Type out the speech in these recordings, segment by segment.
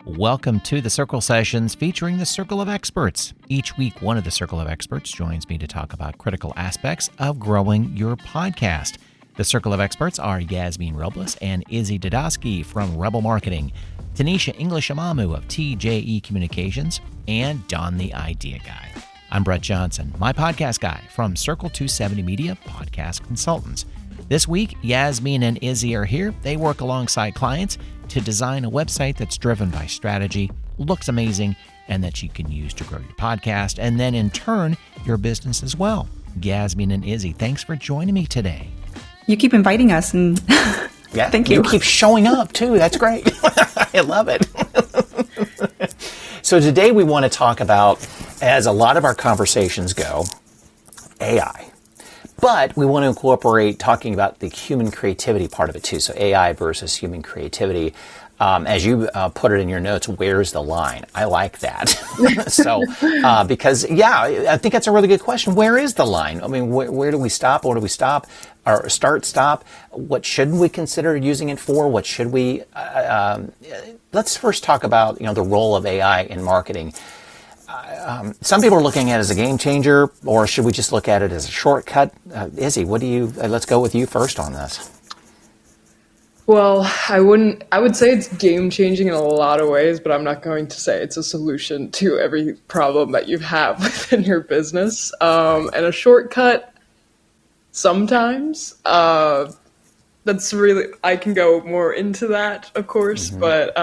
Welcome to the Circle Sessions featuring the Circle of Experts. Each week, one of the Circle of Experts joins me to talk about critical aspects of growing your podcast. The Circle of Experts are Yasmin Robles and Izzy Dadosky from Rebel Marketing, Tanisha English-Amamu of TJE Communications, and Don the Idea Guy. I'm Brett Johnson, my podcast guy from Circle 270 Media Podcast Consultants. This week, Yasmin and Izzy are here. They work alongside clients to design a website that's driven by strategy, looks amazing, and that you can use to grow your podcast, and then in turn, your business as well. Yasmin and Izzy, thanks for joining me today. You keep inviting us, and yeah, thank you. You keep showing up, too. That's great. I love it. So today we want to talk about, as a lot of our conversations go, AI. But we want to incorporate talking about the human creativity part of it too. So AI versus human creativity. As you put it in your notes, where's the line? I like that. So, because, I think that's a really good question. Where is the line? I mean, where do we stop? Or do we stop? Or stop? What shouldn't we consider using it for? What should we? Let's first talk about, the role of AI in marketing. Some people are looking at it as a game changer, or should we just look at it as a shortcut? Izzy, let's go with you first on this. Well, I would say it's game changing in a lot of ways, but I'm not going to say it's a solution to every problem that you have within your business. And a shortcut, sometimes, that's really, I can go more into that, of course, but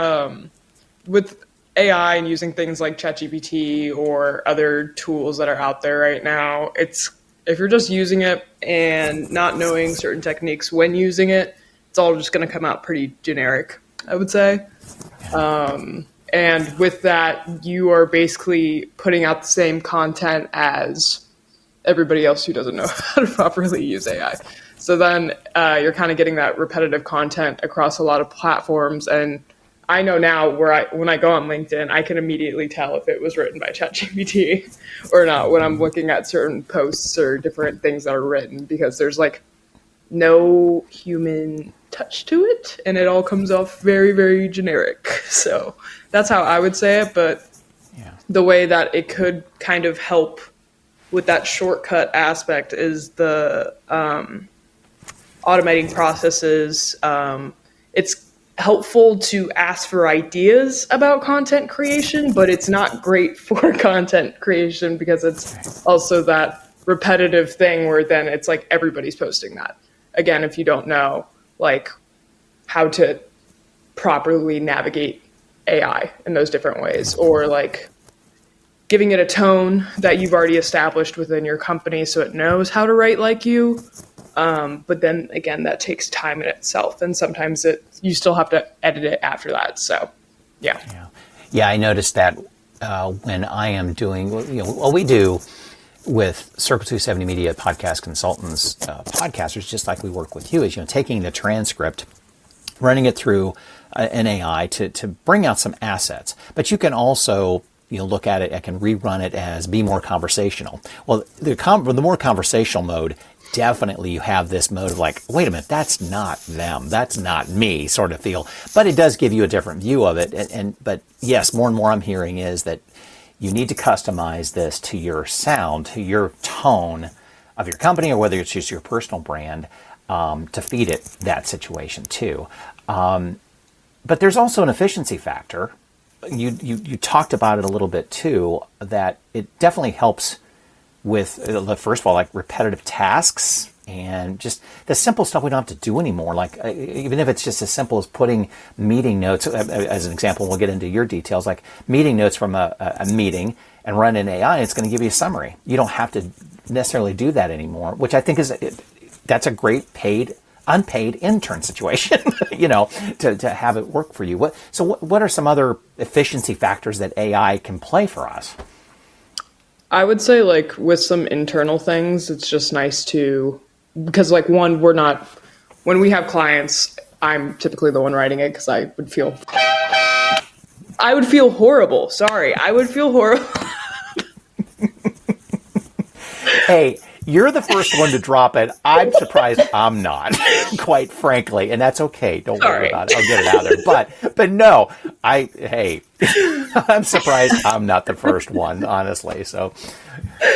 with AI and using things like ChatGPT or other tools that are out there right now, if you're just using it and not knowing certain techniques when using it, it's all just going to come out pretty generic, I would say. And with that, you are basically putting out the same content as everybody else who doesn't know how to properly use AI. So then you're kind of getting that repetitive content across a lot of platforms. And I know now when I go on LinkedIn, I can immediately tell if it was written by ChatGPT or not when I'm looking at certain posts or different things that are written, because there's like no human touch to it and it all comes off very, very generic. So that's how I would say it. But the way that it could kind of help with that shortcut aspect is the automating processes. It's helpful to ask for ideas about content creation, but it's not great for content creation because it's also that repetitive thing where then it's like everybody's posting that. Again, if you don't know like how to properly navigate AI in those different ways, or like giving it a tone that you've already established within your company so it knows how to write like you. But then again, that takes time in itself, and sometimes you still have to edit it after that. So, yeah. I noticed that when I am doing what we do with Circle 270 Media Podcast Consultants, podcasters, just like we work with you, is taking the transcript, running it through an AI to bring out some assets. But you can also look at it. I can rerun it as be more conversational. Well, the more conversational mode. Definitely you have this mode of like, wait a minute, that's not them, that's not me sort of feel. But it does give you a different view of it. But yes, more and more I'm hearing is that you need to customize this to your sound, to your tone of your company, or whether it's just your personal brand, to feed it that situation too. But there's also an efficiency factor. You talked about it a little bit too, that it definitely helps with, first of all, like repetitive tasks and just the simple stuff we don't have to do anymore. Like even if it's just as simple as putting meeting notes, as an example, we'll get into your details, like meeting notes from a meeting and run an AI, it's going to give you a summary. You don't have to necessarily do that anymore, which I think that's a great unpaid intern situation, to have it work for you. What are some other efficiency factors that AI can play for us? I would say like with some internal things, it's just nice because like when we have clients, I'm typically the one writing it because I would feel horrible. Sorry. I would feel horrible. Hey, you're the first one to drop it. I'm surprised I'm not. quite frankly, and that's okay. Don't worry Sorry. about it. I'll get it out there. But no, hey, I'm surprised I'm not the first one, honestly. So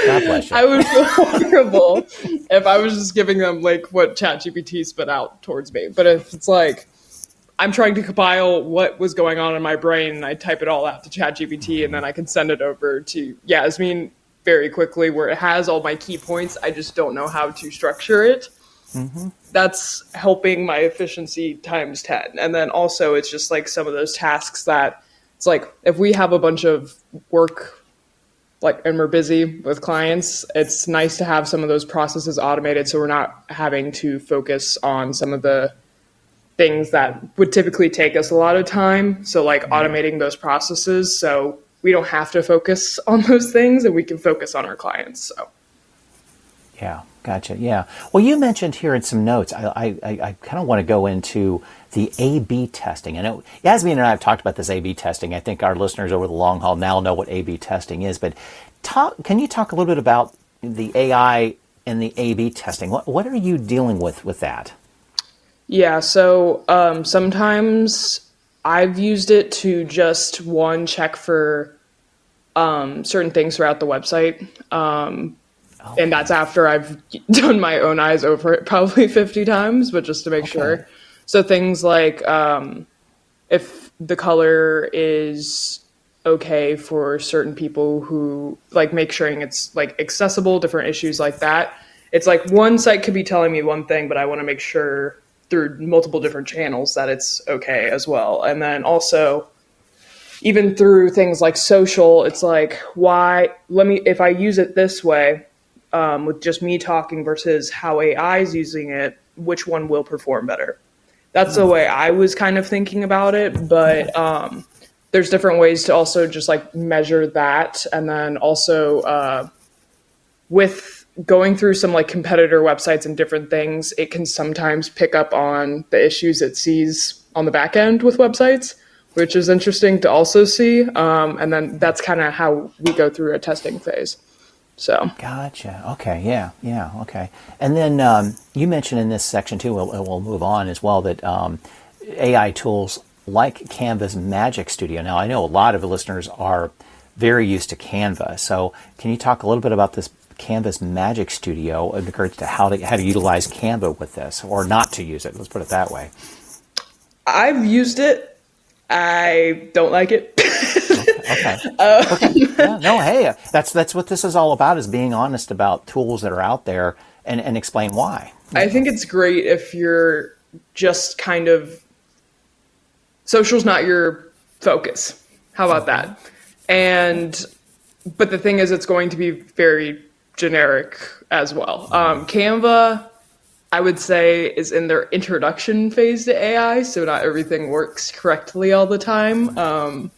God bless you. I would feel horrible if I was just giving them like what ChatGPT spit out towards me. But if it's like I'm trying to compile what was going on in my brain and I type it all out to ChatGPT and then I can send it over to Yasmin very quickly where it has all my key points. I just don't know how to structure it. That's helping my efficiency times 10. And then also it's just like some of those tasks that it's like if we have a bunch of work and we're busy with clients, it's nice to have some of those processes automated so we're not having to focus on some of the things that would typically take us a lot of time. So like automating those processes so we don't have to focus on those things and we can focus on our clients. So yeah, gotcha. Yeah. Well, you mentioned here in some notes, I kind of want to go into the A/B testing. I know Yasmin and I have talked about this A/B testing. I think our listeners over the long haul now know what A/B testing is. But can you talk a little bit about the AI and the A/B testing? What are you dealing with that? yeah, so sometimes I've used it to just check for certain things throughout the website. And that's after I've done my own eyes over it probably 50 times, but just to make sure. So things like if the color is okay for certain people who like make sure it's like accessible, different issues like that. It's like one site could be telling me one thing, but I want to make sure through multiple different channels that it's okay as well. And then also even through things like social, it's like, if I use it this way, with just me talking versus how AI is using it, which one will perform better? That's the way I was kind of thinking about it. But there's different ways to also just like measure that. And then also with going through some like competitor websites and different things, it can sometimes pick up on the issues it sees on the back end with websites, which is interesting to also see. And then that's kind of how we go through a testing phase. So Gotcha. Okay. Yeah. Okay. And then you mentioned in this section too, we'll move on as well, that AI tools like Canva's Magic Studio. Now, I know a lot of the listeners are very used to Canva. So can you talk a little bit about this Canva's Magic Studio in regards to how to utilize Canva with this or not to use it? Let's put it that way. I've used it. I don't like it. Okay. Yeah, no, hey, that's what this is all about, is being honest about tools that are out there and explain why. I think it's great if you're just kind of social's not your focus. How about that? But the thing is, it's going to be very generic as well. Canva, I would say, is in their introduction phase to AI, so not everything works correctly all the time.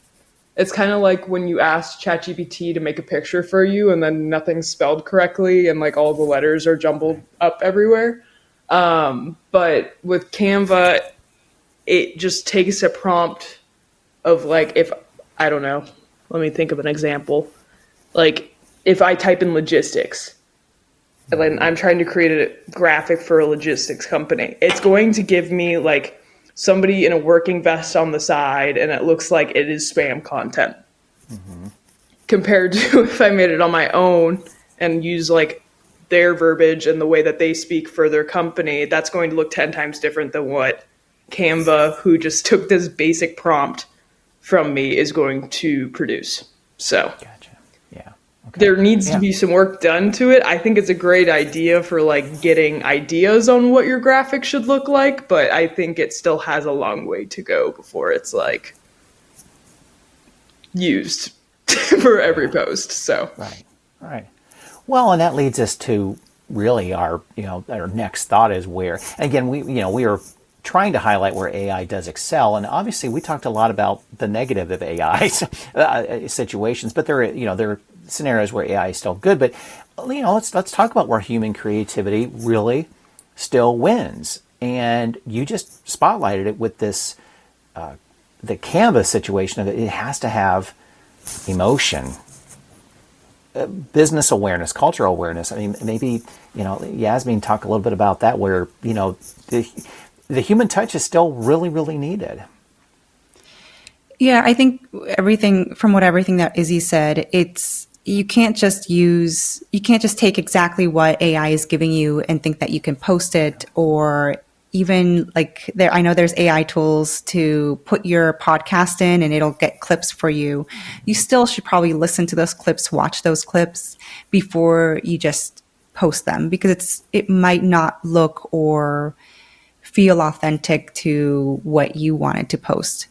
It's kind of like when you ask ChatGPT to make a picture for you and then nothing's spelled correctly and like all the letters are jumbled up everywhere. But with Canva, it just takes a prompt of like, I don't know, let me think of an example. Like if I type in logistics, and then I'm trying to create a graphic for a logistics company, it's going to give me like somebody in a working vest on the side, and it looks like it is spam content. Compared to if I made it on my own and use like their verbiage and the way that they speak for their company, that's going to look 10 times different than what Canva, who just took this basic prompt from me, is going to produce. So Gotcha. Yeah. Okay. There needs to be some work done to it. I think it's a great idea for like getting ideas on what your graphic should look like, but I think it still has a long way to go before it's like used for every post. So Right. Well, and that leads us to really our next thought is where, again, we are trying to highlight where AI does excel, and obviously we talked a lot about the negative of AI situations, but there are scenarios where AI is still good. But let's talk about where human creativity really still wins. And you just spotlighted it with this the Canvas situation of it has to have emotion. business awareness, cultural awareness. I mean, maybe, Yasmin, talk a little bit about that, where, the human touch is still really, really needed. Yeah, I think everything that Izzy said, you can't just take exactly what AI is giving you and think that you can post it, or even like I know there's AI tools to put your podcast in and it'll get clips for you. You still should probably listen to those clips, watch those clips before you just post them, because it might not look or feel authentic to what you wanted to post.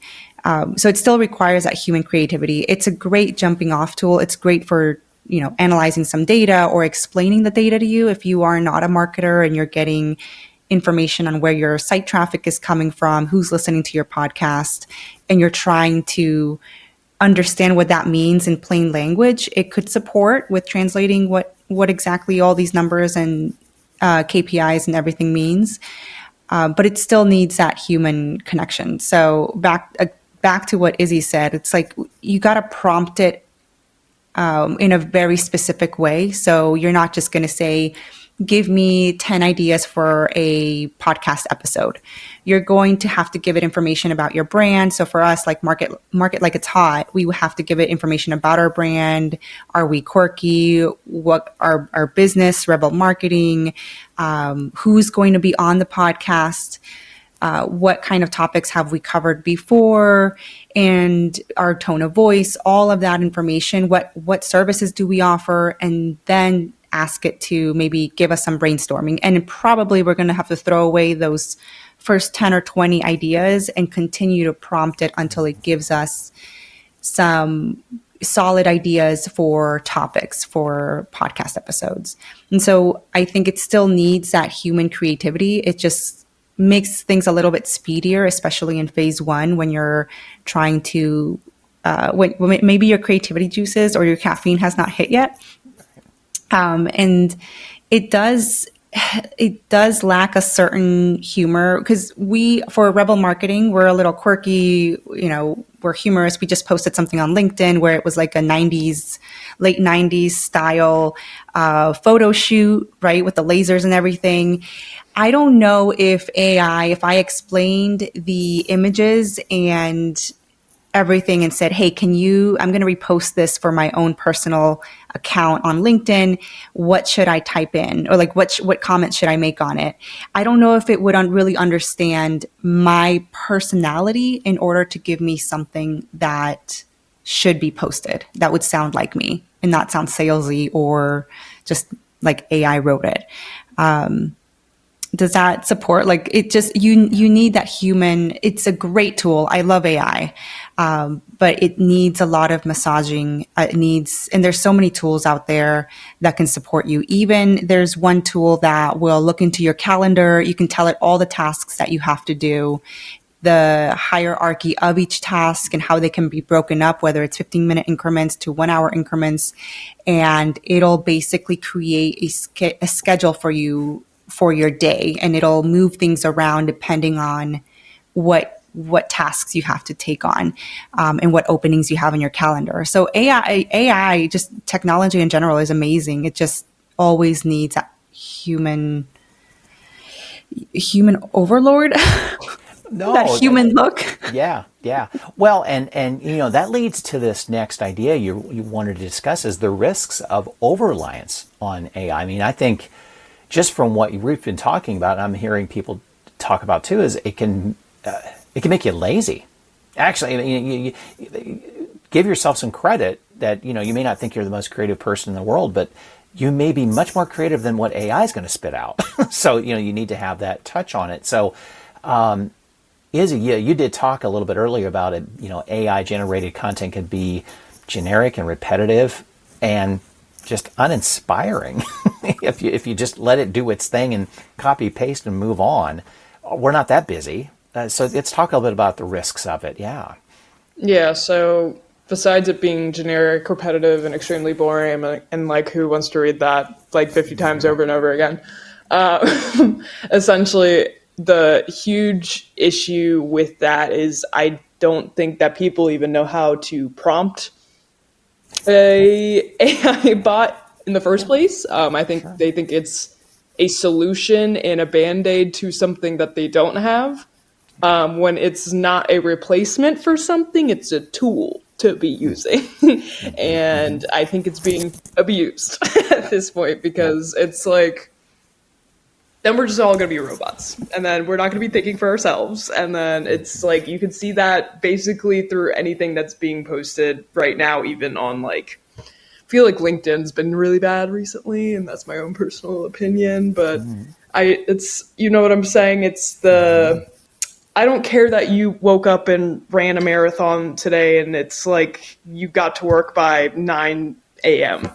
So it still requires that human creativity. It's a great jumping off tool. It's great for, analyzing some data or explaining the data to you if you are not a marketer and you're getting information on where your site traffic is coming from, who's listening to your podcast, and you're trying to understand what that means in plain language. It could support with translating what exactly all these numbers and KPIs and everything means. But it still needs that human connection. So back to what Izzy said, it's like you got to prompt it in a very specific way. So you're not just going to say, give me 10 ideas for a podcast episode. You're going to have to give it information about your brand. So for us, like market like it's hot, we have to give it information about our brand. Are we quirky? What our business, Rebel Marketing, who's going to be on the podcast? What kind of topics have we covered before, and our tone of voice, all of that information. What services do we offer? And then ask it to maybe give us some brainstorming. And probably we're going to have to throw away those first 10 or 20 ideas and continue to prompt it until it gives us some solid ideas for topics for podcast episodes. And so I think it still needs that human creativity. It just makes things a little bit speedier, especially in phase one, when you're trying to, when maybe your creativity juices or your caffeine has not hit yet. And it does lack a certain humor, because for Rebel Marketing, we're a little quirky, we're humorous. We just posted something on LinkedIn where it was like a late 90s style photo shoot, right, with the lasers and everything. I don't know if I explained the images and everything and said, hey, I'm going to repost this for my own personal account on LinkedIn. What should I type in? Or like, what comments should I make on it? I don't know if it would really understand my personality in order to give me something that should be posted, that would sound like me and not sound salesy or just like AI wrote it. Does that support? Like, it just, you need that human. It's a great tool. I love AI. But it needs a lot of massaging. And there's so many tools out there that can support you. Even there's one tool that will look into your calendar. You can tell it all the tasks that you have to do, the hierarchy of each task and how they can be broken up, whether it's 15-minute increments to 1-hour increments. And it'll basically create a schedule for you for your day, and it'll move things around depending on what tasks you have to take on, and what openings you have in your calendar. So AI, just technology in general, is amazing. It just always needs that human overlord. No, that human look. Yeah. Well, and that leads to this next idea you wanted to discuss, is the risks of over-reliance on AI. I mean, I think just from what we've been talking about, and I'm hearing people talk about too, is it can make you lazy. Actually, you give yourself some credit that, you may not think you're the most creative person in the world, but you may be much more creative than what AI is going to spit out. So, you need to have that touch on it. So, Izzy, you did talk a little bit earlier about it. AI generated content can be generic and repetitive and just uninspiring if you just let it do its thing and copy paste and move on. We're not that busy. So let's talk a little bit about the risks of it. Yeah, so besides it being generic, repetitive, and extremely boring, and like, who wants to read that like 50 times over and over again, essentially the huge issue with that is I don't think that people even know how to prompt a AI bot in the first place. I think they think it's a solution and a band-aid to something that they don't have. When it's not a replacement for something, it's a tool to be using. And I think it's being abused at this point because it's like, then we're just all going to be robots. And then we're not going to be thinking for ourselves. And then it's like, you can see that basically through anything that's being posted right now, even on like, I feel like LinkedIn's been really bad recently, and that's my own personal opinion. But it's, you know what I'm saying? It's the, I don't care that you woke up and ran a marathon today and it's like you got to work by 9 a.m.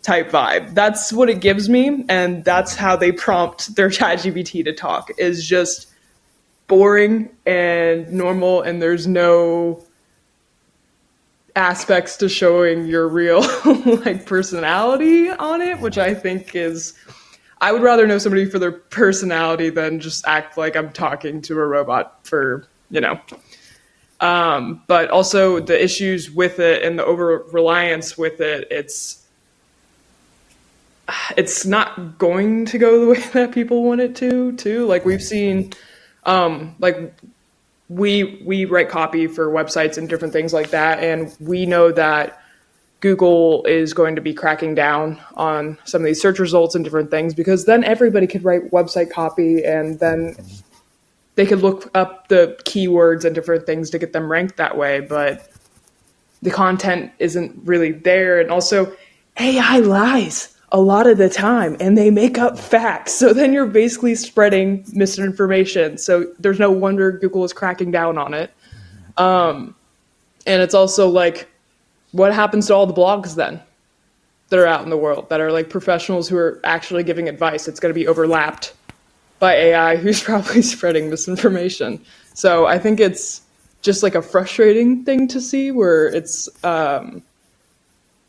type vibe. That's what it gives me, and that's how they prompt their ChatGPT to talk, is just boring and normal, and there's no aspects to showing your real like personality on it, which I think is, I would rather know somebody for their personality than just act like I'm talking to a robot for, you know. But also the issues with it and the over-reliance with it, it's not going to go the way that people want it to, too. Like we've seen, like we write copy for websites and different things like that, and we know that Google is going to be cracking down on some of these search results and different things, because then everybody could write website copy and then they could look up the keywords and different things to get them ranked that way. But the content isn't really there. And also AI lies a lot of the time and they make up facts. So then you're basically spreading misinformation. So there's no wonder Google is cracking down on it. And it's also like, what happens to all the blogs then that are out in the world that are like professionals who are actually giving advice? It's going to be overlapped by AI who's probably spreading misinformation. So I think it's just like a frustrating thing to see where it's,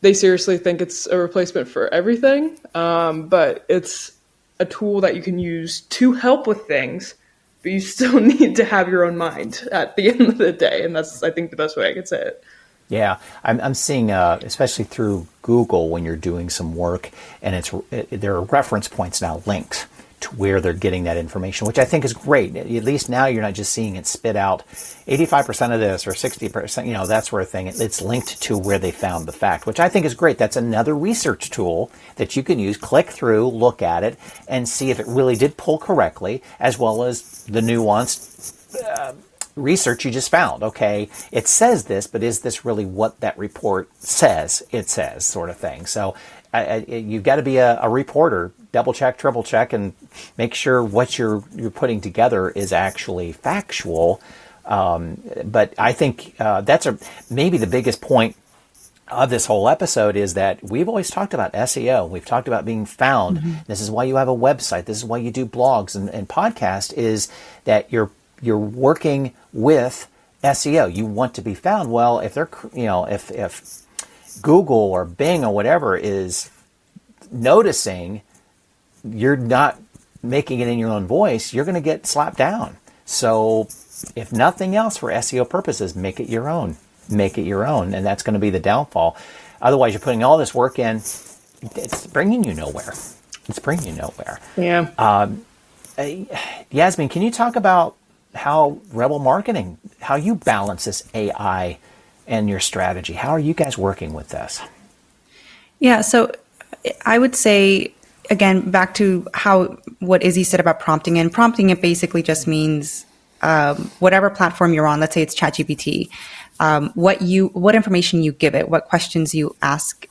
they seriously think it's a replacement for everything. But it's a tool that you can use to help with things, but you still need to have your own mind at the end of the day. And that's, I think, the best way I could say it. Yeah, I'm seeing, especially through Google, when you're doing some work, and there are reference points now, links to where they're getting that information, which I think is great. At least now you're not just seeing it spit out 85% of this or 60%, you know, that sort of thing. It's linked to where they found the fact, which I think is great. That's another research tool that you can use, click through, look at it, and see if it really did pull correctly, as well as the nuanced research you just found. Okay, it says this, but is this really what that report says it says, sort of thing? So you've got to be a reporter, double check, triple check, and make sure what you're putting together is actually factual. But I think that's maybe the biggest point of this whole episode is that we've always talked about SEO. We've talked about being found. Mm-hmm. This is why you have a website. This is why you do blogs and podcasts, is that you're working with SEO. You want to be found. Well, if they're, you know, if Google or Bing or whatever is noticing you're not making it in your own voice, you're going to get slapped down. So if nothing else, for SEO purposes, make it your own. Make it your own. And that's going to be the downfall. Otherwise, you're putting all this work in. It's bringing you nowhere. It's bringing you nowhere. Yeah. Yasmin, can you talk about how Rebel Marketing, how you balance this AI and your strategy? How are you guys working with this? Yeah, so I would say, again, back to what Izzy said about prompting. And prompting, it basically just means whatever platform you're on, let's say it's ChatGPT, what information you give it, what questions you ask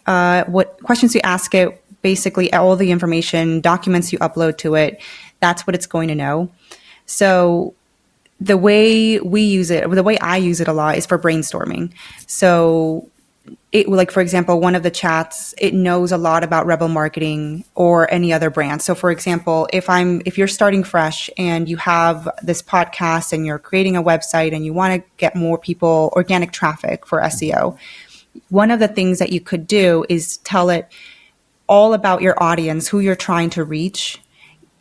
it, basically all the information, documents you upload to it, that's what it's going to know. So the way we use it, or the way I use it a lot, is for brainstorming. So it, like, for example, one of the chats, it knows a lot about Rebel Marketing or any other brand. So for example, if you're starting fresh and you have this podcast and you're creating a website and you want to get more people, organic traffic for SEO, one of the things that you could do is tell it all about your audience, who you're trying to reach.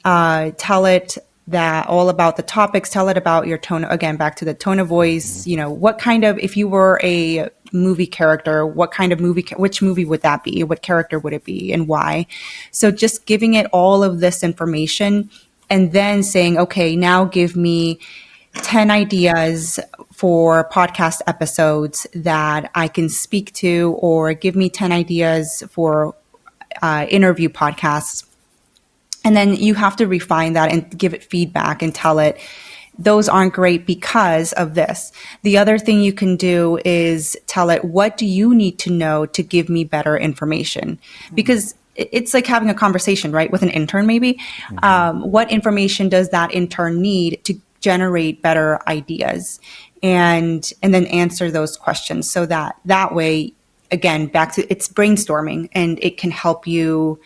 Tell it that all about the topics, tell it about your tone, again, back to the tone of voice, you know, what kind of, if you were a movie character, what kind of movie, which movie would that be? What character would it be and why? So just giving it all of this information and then saying, okay, now give me 10 ideas for podcast episodes that I can speak to, or give me 10 ideas for interview podcasts. And then you have to refine that and give it feedback and tell it, those aren't great because of this. The other thing you can do is tell it, what do you need to know to give me better information? Because it's like having a conversation, right, with an intern maybe. What information does that intern need to generate better ideas? And then answer those questions so that way, again, back to it's brainstorming, and it can help you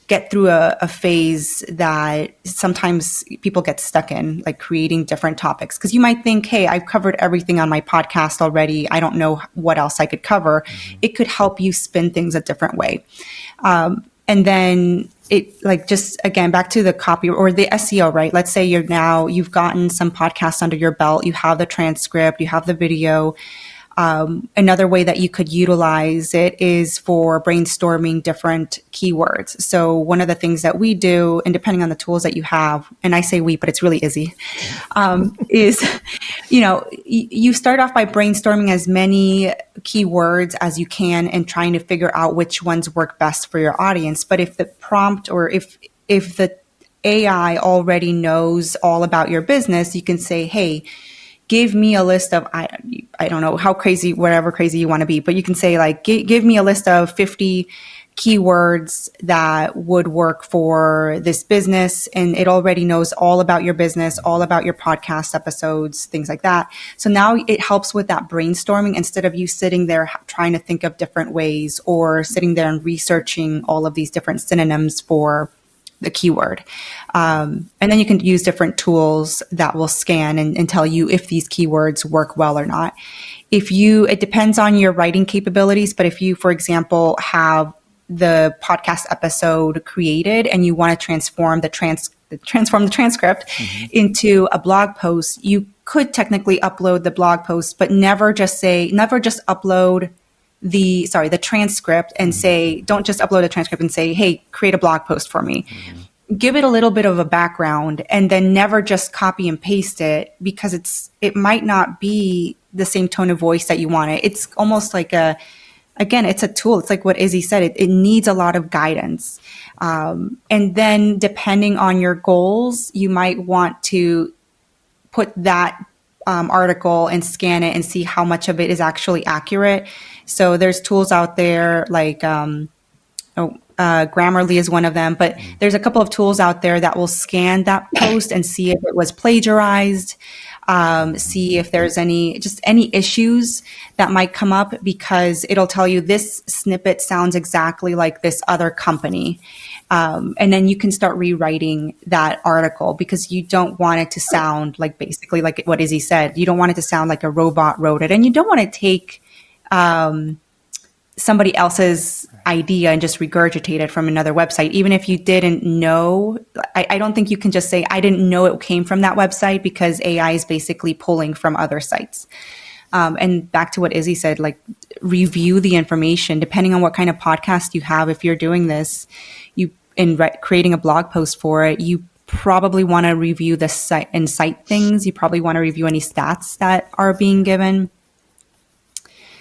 get through a phase that sometimes people get stuck in, like creating different topics. Because you might think, hey, I've covered everything on my podcast already. I don't know what else I could cover. It could help you spin things a different way. And then it, like, just again, back to the copy or the SEO, right? Let's say you've gotten some podcasts under your belt. You have the transcript, you have the video. Another way that you could utilize it is for brainstorming different keywords. So one of the things that we do, and depending on the tools that you have, and I say we, but it's really Izzy, is, you start off by brainstorming as many keywords as you can and trying to figure out which ones work best for your audience. But if the prompt or if the AI already knows all about your business, you can say, hey, give me a list of, I don't know how crazy, whatever crazy you want to be, but you can say like, give me a list of 50 keywords that would work for this business. And it already knows all about your business, all about your podcast episodes, things like that. So now it helps with that brainstorming instead of you sitting there trying to think of different ways or sitting there and researching all of these different synonyms for the keyword. And then you can use different tools that will scan and tell you if these keywords work well or not. It depends on your writing capabilities, but if you, for example, have the podcast episode created and you want to transform the transcript into a blog post, you could technically upload the blog post, but never just upload the transcript and say, don't just upload a transcript and say, hey, create a blog post for me. Give it a little bit of a background and then never just copy and paste it, because it might not be the same tone of voice that you want it. It's almost like it's a tool. It's like what Izzy said, it needs a lot of guidance. And then depending on your goals, you might want to put that article and scan it and see how much of it is actually accurate. So there's tools out there like Grammarly is one of them, but there's a couple of tools out there that will scan that post and see if it was plagiarized, see if there's any issues that might come up, because it'll tell you this snippet sounds exactly like this other company. And then you can start rewriting that article, because you don't want it to sound like, basically like what Izzy said, you don't want it to sound like a robot wrote it, and you don't want to take somebody else's idea and just regurgitate it from another website. Even if you didn't know, I don't think you can just say, I didn't know it came from that website, because AI is basically pulling from other sites. And back to what Izzy said, like, review the information depending on what kind of podcast you have. If you're doing this, creating a blog post for it, you probably want to review the site and cite things. You probably want to review any stats that are being given.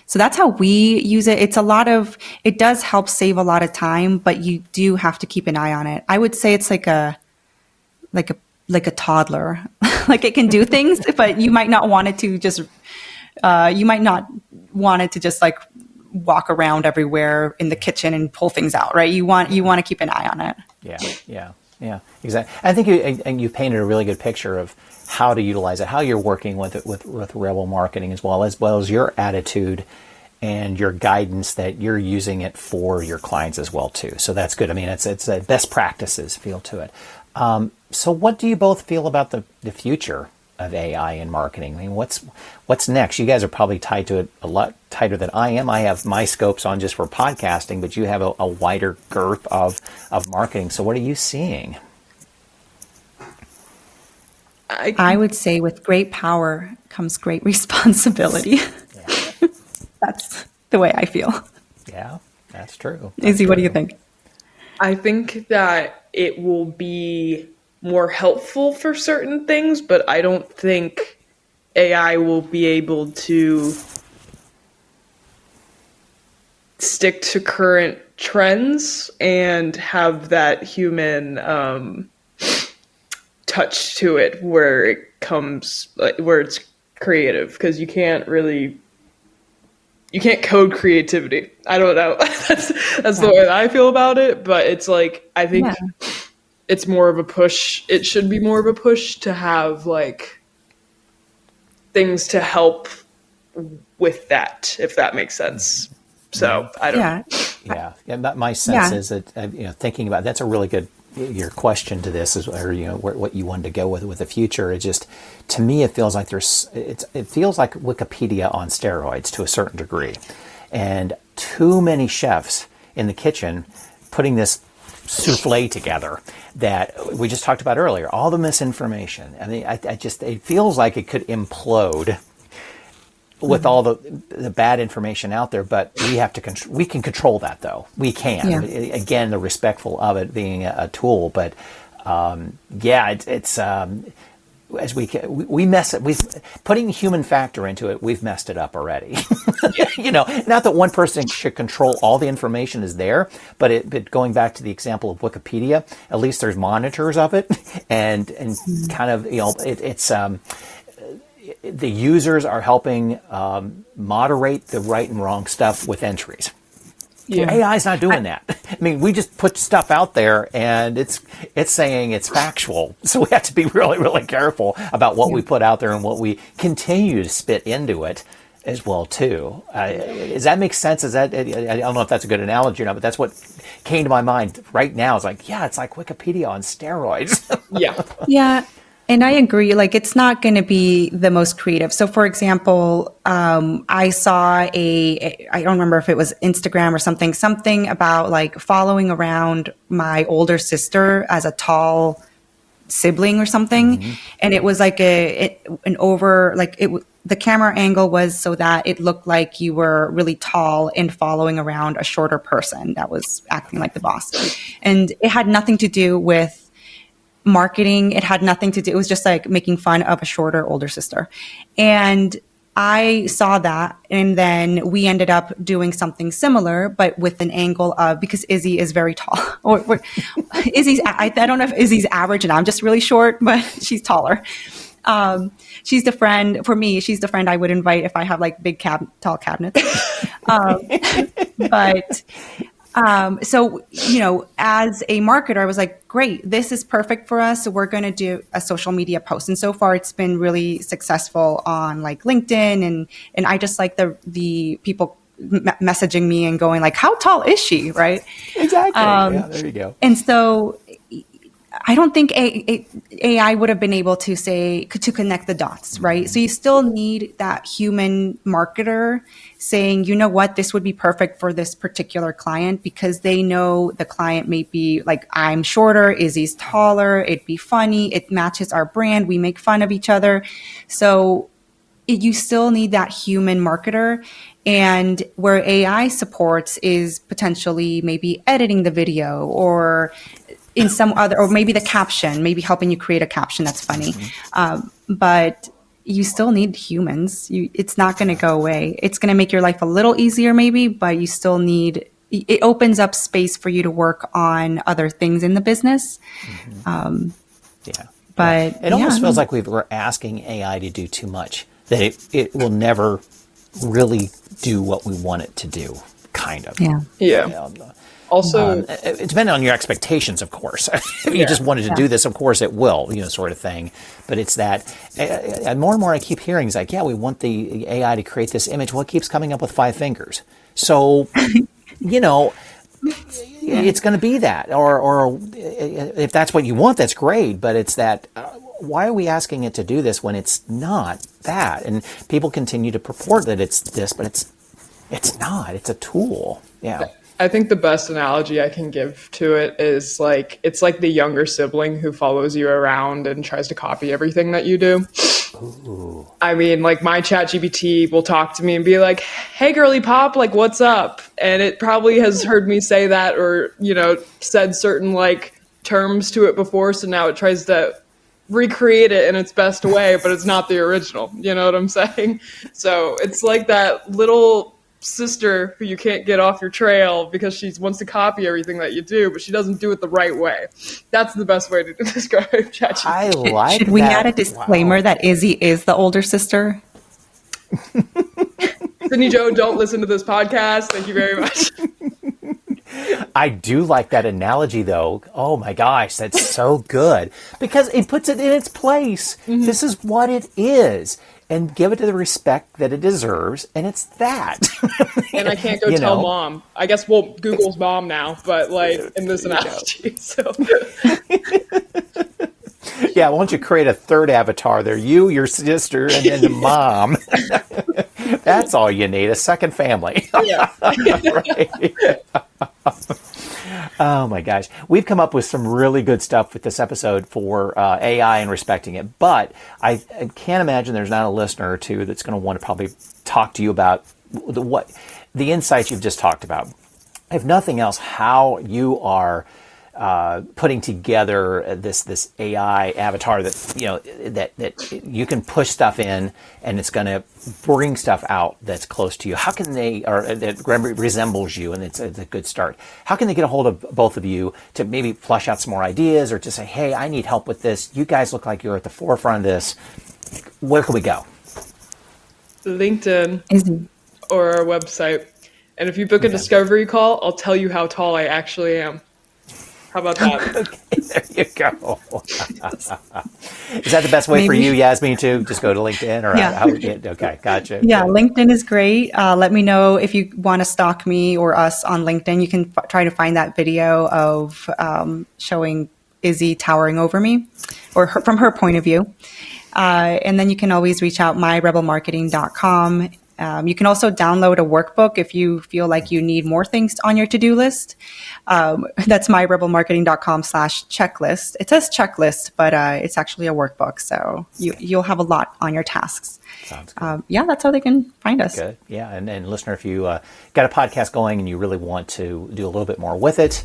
So that's how we use it. It does help save a lot of time, but you do have to keep an eye on it. I would say it's like a toddler. Like, it can do things, but you might not want it to just like walk around everywhere in the kitchen and pull things out, right? You want to keep an eye on it. Yeah, exactly. I think you painted a really good picture of how to utilize it, how you're working with it with Rebel Marketing, as well as your attitude and your guidance that you're using it for your clients as well too. So that's good. I mean, it's a best practices feel to it. So what do you both feel about the future of AI in marketing? I mean, what's next? You guys are probably tied to it a lot tighter than I am. I have my scopes on just for podcasting, but you have a wider girth of marketing. So what are you seeing? I would say with great power comes great responsibility. the way I feel. Yeah, that's true. Izzy, what do you think? I think that it will be more helpful for certain things, but I don't think AI will be able to stick to current trends and have that human touch to it where it comes, like, where it's creative, because you can't code creativity. I don't know. That's the way that I feel about it, but it's like, I think it's more of a push. It should be more of a push to have like things to help with that, if that makes sense. So I don't. Yeah. My sense is that thinking about that's a really good. Your question to this is, or what you wanted to go with the future. It just, to me, it feels like it feels like Wikipedia on steroids to a certain degree, and too many chefs in the kitchen putting this souffle together that we just talked about earlier. All the misinformation. I mean, it feels like it could implode with all the bad information out there, but we can control that, though. We can. Yeah. Again, the respectful of it being a tool, but it's as we mess it. We've putting human factor into it. We've messed it up already. Not that one person should control all the information is there, but going back to the example of Wikipedia, at least there's monitors of it, and kind of it's. The users are helping moderate the right and wrong stuff with entries. Yeah. AI is not doing that. I mean, we just put stuff out there and it's saying it's factual. So we have to be really, really careful about what we put out there and what we continue to spit into it as well, too. Does that make sense? I don't know if that's a good analogy or not, but that's what came to my mind right now. It's like, it's like Wikipedia on steroids. Yeah. And I agree, like, it's not going to be the most creative. So, for example, I saw I don't remember if it was Instagram or something about like following around my older sister as a tall sibling or something. Mm-hmm. And it was like the camera angle was so that it looked like you were really tall and following around a shorter person that was acting like the boss. And it had nothing to do with marketing. It had nothing to do. It was just like making fun of a shorter, older sister. And I saw that. And then we ended up doing something similar, but with an angle of, because Izzy is very tall. I don't know if Izzy's average and I'm just really short, but she's taller. She's the friend, for me, she's the friend I would invite if I have like big tall cabinets. So, as a marketer, I was like, great, this is perfect for us. So we're going to do a social media post. And so far it's been really successful on like LinkedIn. And I just like the people messaging me and going like, how tall is she? Right. Exactly. There you go. And so I don't think AI would have been able to connect the dots, right? So you still need that human marketer saying, you know what, this would be perfect for this particular client, because they know the client may be like, I'm shorter, Izzy's taller, it'd be funny, it matches our brand, we make fun of each other. So you still need that human marketer. And where AI supports is potentially maybe editing the video or in some other, or maybe the caption, maybe helping you create a caption that's funny. But you still need humans. It's not going to go away. It's going to make your life a little easier maybe, but you still need, it opens up space for you to work on other things in the business. But it almost feels like we're asking AI to do too much, that it will never really do what we want it to do, kind of. Also, it depends on your expectations, of course. If you just wanted to do this, of course it will, sort of thing. But it's that, and more I keep hearing is like, we want the AI to create this image. Well, it keeps coming up with 5 fingers. So, it's going to be that. Or if that's what you want, that's great. But it's that, why are we asking it to do this when it's not that? And people continue to purport that it's this, but it's not. It's a tool. Yeah. I think the best analogy I can give to it is like, it's like the younger sibling who follows you around and tries to copy everything that you do. I mean, like my chat GPT will talk to me and be like, hey, girly pop, like, what's up? And it probably has heard me say that or, said certain like terms to it before. So now it tries to recreate it in its best way, but it's not the original. You know what I'm saying? So it's like that little sister who you can't get off your trail because she wants to copy everything that you do, but she doesn't do it the right way. That's the best way to describe ChatGPT. I like Should we that. add a disclaimer that Izzy is the older sister? Sydney Joe, don't listen to this podcast. Thank you very much. I do like that analogy, though. Oh my gosh, that's so good because it puts it in its place. Mm-hmm. This is what it is, and give it the respect that it deserves, and it's that. And I can't go tell mom. I guess we'll Google's mom now, but like in this analogy. So. Yeah, why don't you create a third avatar there? You, your sister, and then the mom. That's all you need, a second family. Yeah. Oh my gosh. We've come up with some really good stuff with this episode for AI and respecting it, but I can't imagine there's not a listener or two that's going to want to probably talk to you about the insights you've just talked about. If nothing else, how you are putting together this AI avatar that you can push stuff in and it's going to bring stuff out that's close to you. How can they, or that resembles you, and it's a good start. How can they get a hold of both of you to maybe flush out some more ideas or to say, hey, I need help with this. You guys look like you're at the forefront of this. Where can we go? LinkedIn Izzy. or our website. And if you book a discovery call, I'll tell you how tall I actually am. How about that? Okay, there you go. Is that the best way for you, Yasmin, to just go to LinkedIn? Or Yeah. Okay, gotcha. Yeah, LinkedIn is great. Let me know if you want to stalk me or us on LinkedIn. You can try to find that video of showing Izzy towering over me, or from her point of view. And then you can always reach out, myrebelmarketing.com. You can also download a workbook if you feel like you need more things on your to-do list. That's myrebelmarketing.com/checklist. It says checklist, but it's actually a workbook. So you'll have a lot on your tasks. Sounds good. That's how they can find us. Good. Yeah. And listener, if you got a podcast going and you really want to do a little bit more with it,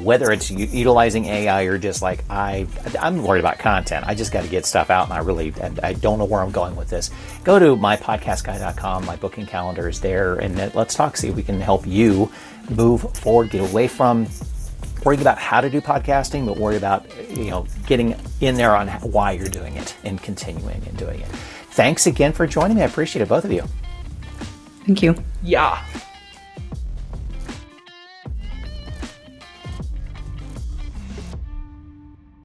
whether it's utilizing AI or just like, I'm worried about content. I just got to get stuff out, and I don't know where I'm going with this. Go to mypodcastguy.com. My booking calendar is there, and let's talk. See if we can help you move forward, get away from worrying about how to do podcasting, but worry about getting in there on why you're doing it and continuing and doing it. Thanks again for joining me. I appreciate it, both of you. Thank you. Yeah.